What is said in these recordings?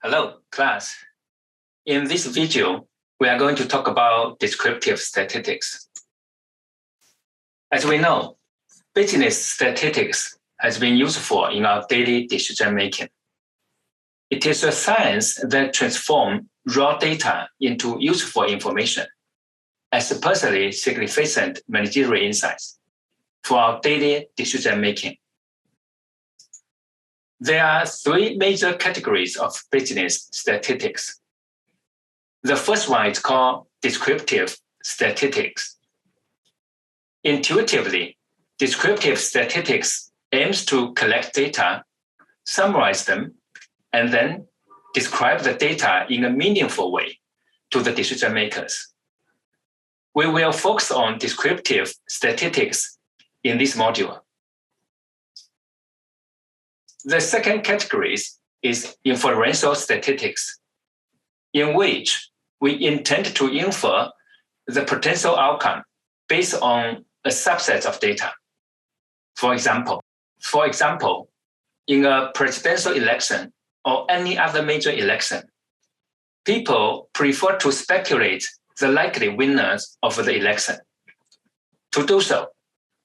Hello, class. In this video, we are going to talk about descriptive statistics. As we know, business statistics has been useful in our daily decision making. It is a science that transforms raw data into useful information, especially significant managerial insights for our daily decision making. There are three major categories of business statistics. The first one is called descriptive statistics. Intuitively, descriptive statistics aims to collect data, summarize them, and then describe the data in a meaningful way to the decision makers. We will focus on descriptive statistics in this module. The second category is inferential statistics, in which we intend to infer the potential outcome based on a subset of data. For example, in a presidential election or any other major election, people prefer to speculate the likely winners of the election. To do so,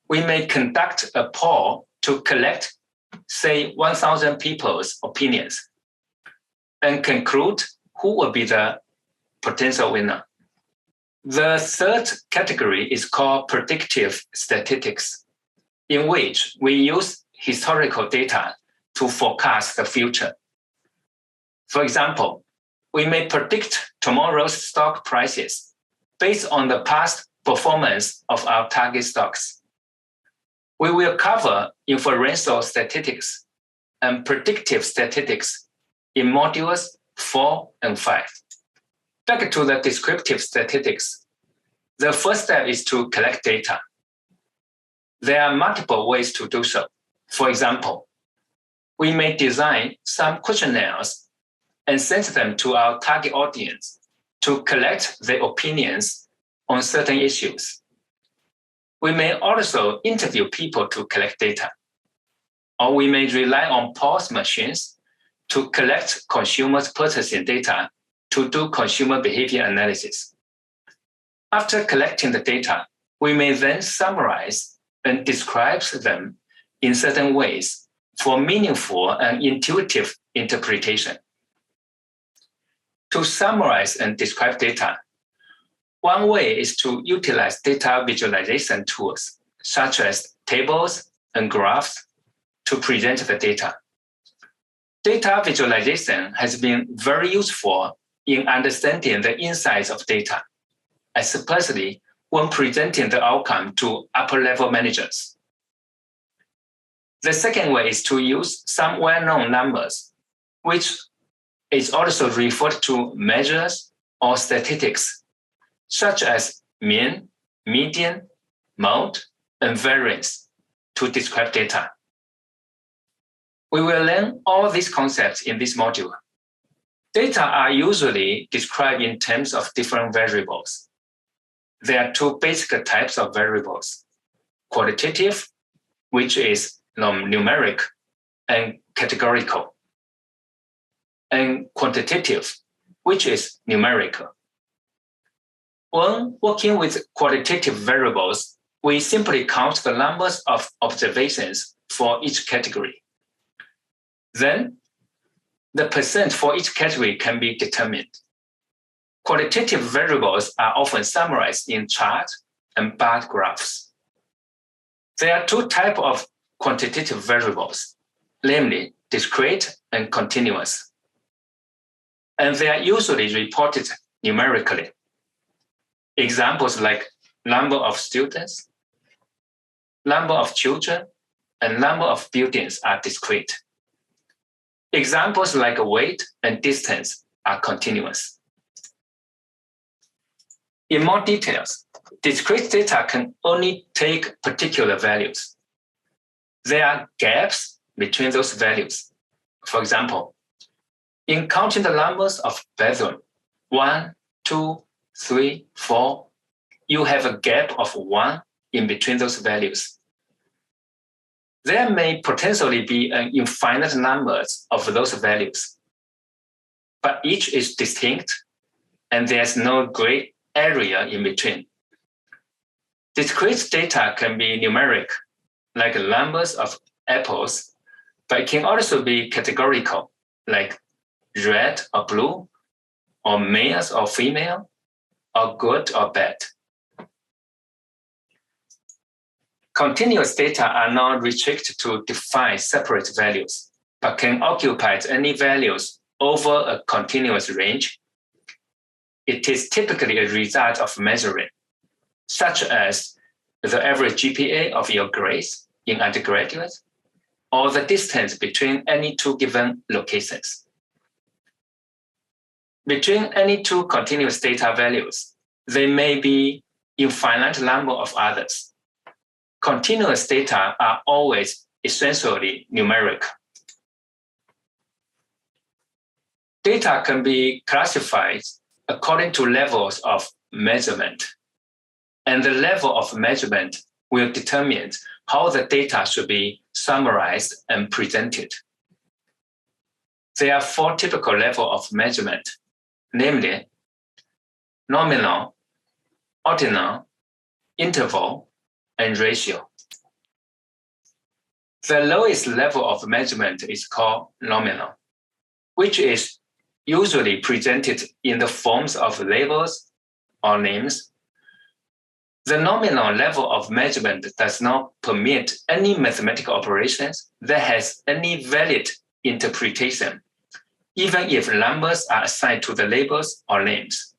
we may conduct a poll to collect, say, 1,000 people's opinions and conclude who will be the potential winner. The third category is called predictive statistics, in which we use historical data to forecast the future. For example, we may predict tomorrow's stock prices based on the past performance of our target stocks. We will cover inferential statistics and predictive statistics in modules 4 and 5. Back to the descriptive statistics. The first step is to collect data. There are multiple ways to do so. For example, we may design some questionnaires and send them to our target audience to collect their opinions on certain issues. We may also interview people to collect data, or we may rely on POS machines to collect consumers' purchasing data to do consumer behavior analysis. After collecting the data, we may then summarize and describe them in certain ways for meaningful and intuitive interpretation. To summarize and describe data, one way is to utilize data visualization tools, such as tables and graphs, to present the data. Data visualization has been very useful in understanding the insights of data, especially when presenting the outcome to upper-level managers. The second way is to use some well-known numbers, which is also referred to measures or statistics, such as mean, median, mode, and variance to describe data. We will learn all these concepts in this module. Data are usually described in terms of different variables. There are two basic types of variables: qualitative, which is numeric and categorical, and quantitative, which is numerical. When working with qualitative variables, we simply count the numbers of observations for each category. Then, the percent for each category can be determined. Qualitative variables are often summarized in charts and bar graphs. There are two types of quantitative variables, namely discrete and continuous. And they are usually reported numerically. Examples like number of students, number of children, and number of buildings are discrete. Examples like weight and distance are continuous. In more details, discrete data can only take particular values. There are gaps between those values. For example, in counting the numbers of bedrooms, 1, 2, 3, 4, you have a gap of 1 in between those values. There may potentially be an infinite number of those values. but each is distinct and there's no gray area in between. Discrete data can be numeric, like numbers of apples, but it can also be categorical, like red or blue, or males or female, or good or bad. Continuous data are not restricted to define separate values, but can occupy any values over a continuous range. It is typically a result of measuring, such as the average GPA of your grades in undergraduate, or the distance between any two given locations. Between any two continuous data values, there may be infinite number of others. Continuous data are always essentially numeric. Data can be classified according to levels of measurement, and the level of measurement will determine how the data should be summarized and presented. There are 4 typical levels of measurement, namely nominal, ordinal, interval, and ratio. The lowest level of measurement is called nominal, which is usually presented in the forms of labels or names. The nominal level of measurement does not permit any mathematical operations that has any valid interpretation, even if numbers are assigned to the labels or names.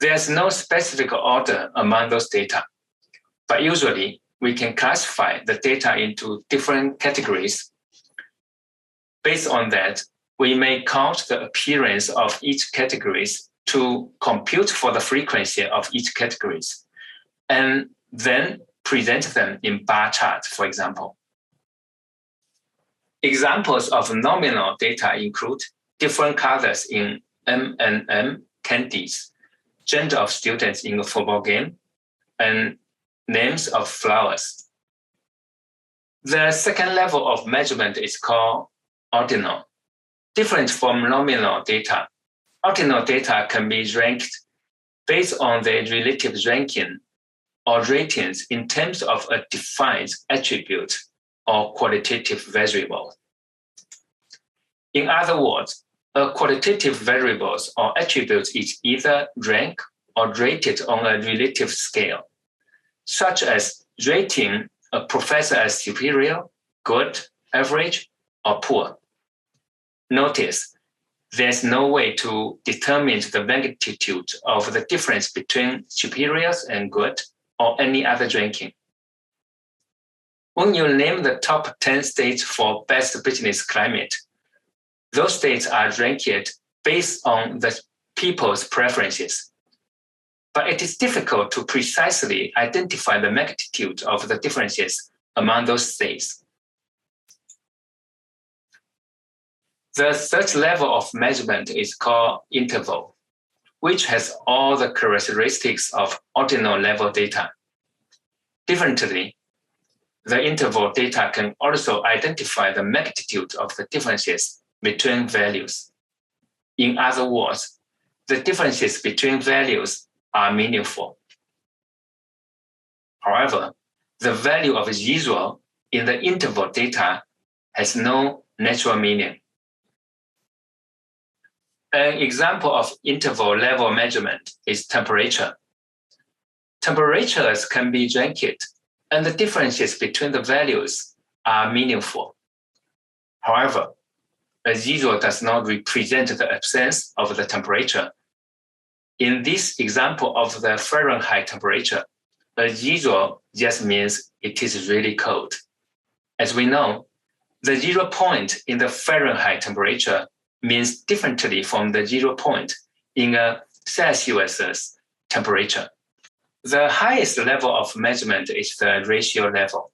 There's no specific order among those data, but usually we can classify the data into different categories. Based on that, we may count the appearance of each category to compute for the frequency of each category, and then present them in bar charts, for example. Examples of nominal data include different colors in M&M candies, gender of students in a football game, and names of flowers. The second level of measurement is called ordinal. Different from nominal data, ordinal data can be ranked based on their relative ranking or ratings in terms of a defined attribute or qualitative variable. In other words, a qualitative variable or attribute is either ranked or rated on a relative scale, such as rating a professor as superior, good, average, or poor. Notice, there's no way to determine the magnitude of the difference between superiors and good or any other ranking. When you name the top 10 states for best business climate, those states are ranked based on the people's preferences. But it is difficult to precisely identify the magnitude of the differences among those states. The third level of measurement is called interval, which has all the characteristics of ordinal level data. Differently, the interval data can also identify the magnitude of the differences between values. In other words, the differences between values are meaningful. However, the value of 0 in the interval data has no natural meaning. An example of interval level measurement is temperature. Temperatures can be ranked, and the differences between the values are meaningful. However, a 0 does not represent the absence of the temperature. In this example of the Fahrenheit temperature, a 0 just means it is really cold. As we know, the 0 point in the Fahrenheit temperature means differently from the 0 point in a Celsius temperature. The highest level of measurement is the ratio level.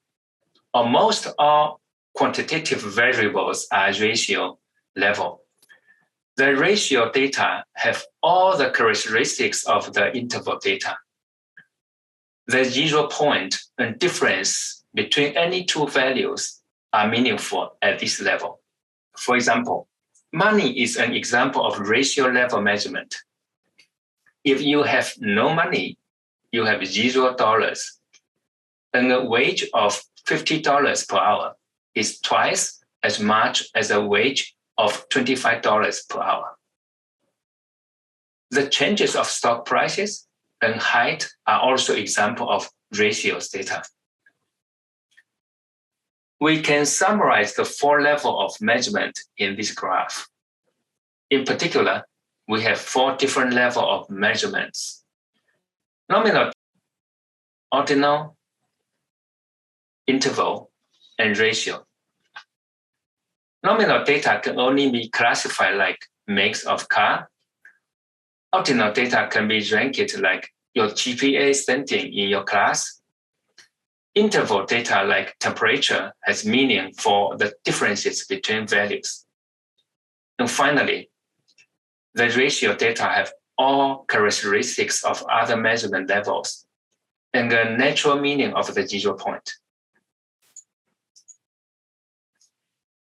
Almost all quantitative variables are ratio level. The ratio data have all the characteristics of the interval data. The 0 point and difference between any two values are meaningful at this level. For example, Money is an example of ratio level measurement. If you have no money, you have $0, and a wage of $50 per hour is twice as much as a wage of $25 per hour. The changes of stock prices and height are also examples of ratios data. We can summarize the 4 levels of measurement in this graph. In particular, we have 4 different levels of measurements: nominal, ordinal, interval, and ratio. Nominal data can only be classified like makes of car. Ordinal data can be ranked like your GPA standing in your class. Interval data like temperature has meaning for the differences between values. And finally, the ratio data have all characteristics of other measurement levels and the natural meaning of the 0 point.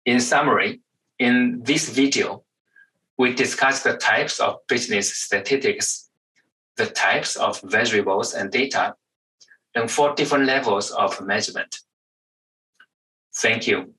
In summary, in this video, we discussed the types of business statistics, the types of variables and data, and 4 different levels of measurement. Thank you.